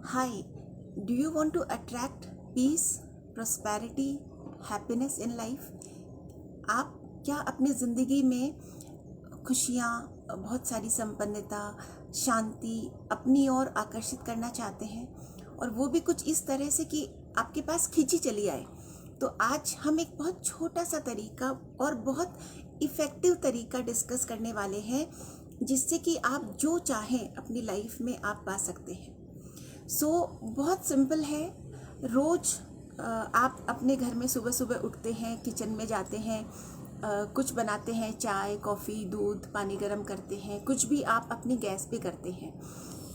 Hi, do you want to attract peace, prosperity, happiness in life? आप क्या अपनी ज़िंदगी में खुशियाँ, बहुत सारी संपन्नता, शांति अपनी ओर आकर्षित करना चाहते हैं? और वो भी कुछ इस तरह से कि आपके पास खींची चली आए। तो आज हम एक बहुत छोटा सा तरीका और बहुत इफ़ेक्टिव तरीका डिस्कस करने वाले हैं, जिससे कि आप जो चाहें अपनी लाइफ में आप पा सकते हैं। बहुत सिंपल है। रोज़ आप अपने घर में सुबह सुबह उठते हैं, किचन में जाते हैं, कुछ बनाते हैं, चाय, कॉफ़ी, दूध, पानी गर्म करते हैं, कुछ भी आप अपनी गैस पे करते हैं।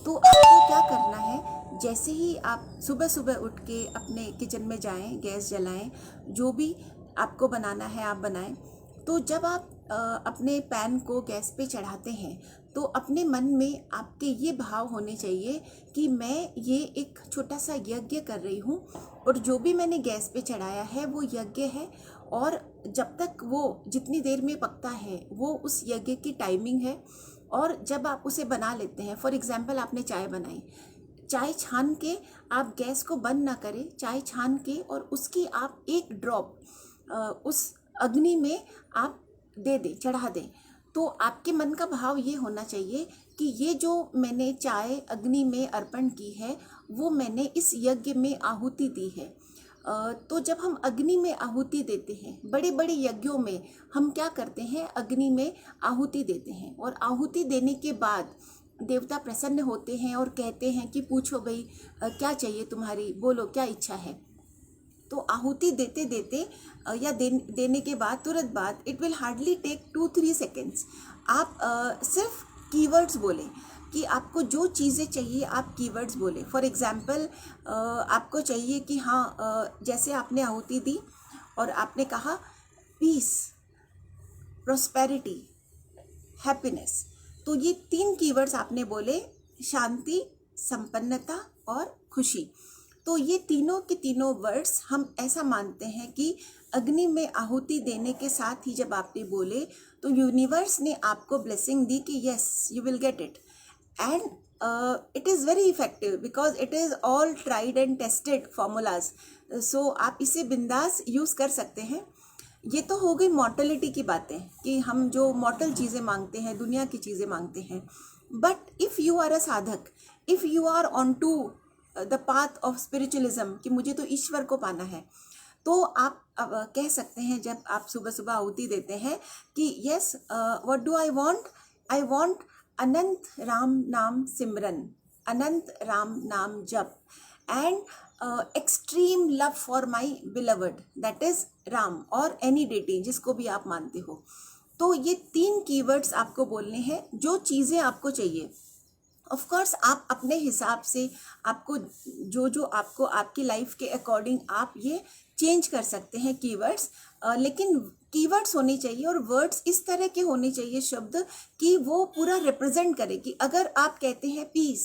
तो आपको क्या करना है, जैसे ही आप सुबह सुबह उठ के अपने किचन में जाएं, गैस जलाएं, जो भी आपको बनाना है आप बनाएं। तो जब आप अपने पैन को गैस पे चढ़ाते हैं तो अपने मन में आपके ये भाव होने चाहिए कि मैं ये एक छोटा सा यज्ञ कर रही हूँ और जो भी मैंने गैस पे चढ़ाया है वो यज्ञ है, और जब तक वो जितनी देर में पकता है वो उस यज्ञ की टाइमिंग है। और जब आप उसे बना लेते हैं, फॉर एग्जांपल आपने चाय बनाई, चाय छान के आप गैस को बंद ना करें, चाय छान के और उसकी आप एक ड्रॉप उस अग्नि में आप दे दें, चढ़ा दें। तो आपके मन का भाव ये होना चाहिए कि ये जो मैंने चाय अग्नि में अर्पण की है वो मैंने इस यज्ञ में आहुति दी है। तो जब हम अग्नि में आहुति देते हैं, बड़े बड़े यज्ञों में हम क्या करते हैं, अग्नि में आहुति देते हैं, और आहुति देने के बाद देवता प्रसन्न होते हैं और कहते हैं कि पूछो भाई, क्या चाहिए तुम्हारी, बोलो क्या इच्छा है। तो आहुति देते देते या देने के बाद तुरंत बाद it will hardly take 2-3 seconds. आप सिर्फ कीवर्ड्स बोलें कि आपको जो चीज़ें चाहिए, आप कीवर्ड्स बोलें। फॉर एग्जांपल आपको चाहिए कि हाँ, जैसे आपने आहुति दी और आपने कहा पीस, प्रोस्पेरिटी, हैप्पीनेस। तो ये 3 कीवर्ड्स आपने बोले, शांति, संपन्नता और खुशी। तो ये तीनों के तीनों वर्ड्स हम ऐसा मानते हैं कि अग्नि में आहुति देने के साथ ही जब आपने बोले तो यूनिवर्स ने आपको ब्लेसिंग दी कि yes you will get it. And it is very effective because it is all tried and tested formulas. So आप इसे बिंदास यूज़ कर सकते हैं। ये तो हो गई मॉर्टलिटी की बातें कि हम जो मॉर्टल चीज़ें मांगते हैं, दुनिया की चीज़ें मांगते हैं। But if you are a sadhak, if you are on to the path of spiritualism कि मुझे तो ईश्वर को पाना है, तो आप कह सकते हैं जब आप सुबह सुबह आहुति देते हैं कि yes, what do I want अनंत राम नाम सिमरन, अनंत राम नाम जप, and extreme love for my beloved, that is Ram और एनी डेटी जिसको भी आप मानते हो। तो ये 3 कीवर्ड्स आपको बोलने हैं, जो चीज़ें आपको चाहिए। ऑफ कोर्स आप अपने हिसाब से आपको जो आपको आपकी लाइफ के अकॉर्डिंग आप ये चेंज कर सकते हैं कीवर्ड्स, लेकिन कीवर्ड्स होने चाहिए और वर्ड्स इस तरह के होने चाहिए, शब्द कि वो पूरा रिप्रेजेंट करे। कि अगर आप कहते हैं पीस,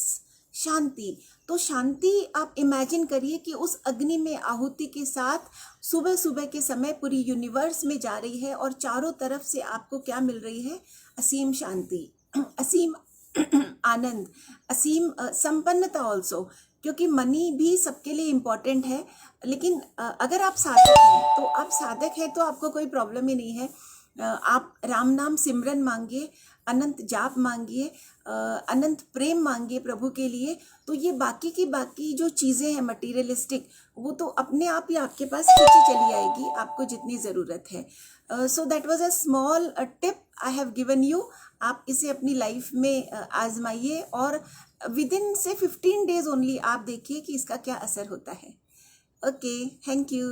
शांति, तो शांति आप इमेजिन करिए कि उस अग्नि में आहुति के साथ सुबह सुबह के समय पूरी यूनिवर्स में जा रही है और चारों तरफ से आपको क्या मिल रही है, असीम शांति, असीम आनंद, असीम संपन्नता ऑल्सो, क्योंकि मनी भी सबके लिए इम्पॉर्टेंट है। लेकिन अगर आप साधक हैं तो आपको कोई प्रॉब्लम ही नहीं है। आप राम नाम सिमरन मांगिए, अनंत जाप मांगिए, अनंत प्रेम मांगिए प्रभु के लिए। तो ये बाकी की बाकी जो चीज़ें हैं मटीरियलिस्टिक, वो तो अपने आप ही आपके पास खींची चली आएगी आपको जितनी ज़रूरत है। So that was a small tip I have given you. आप इसे अपनी लाइफ में आजमाइए और विद इन से 15 डेज ओनली आप देखिए कि इसका क्या असर होता है। Okay, thank you.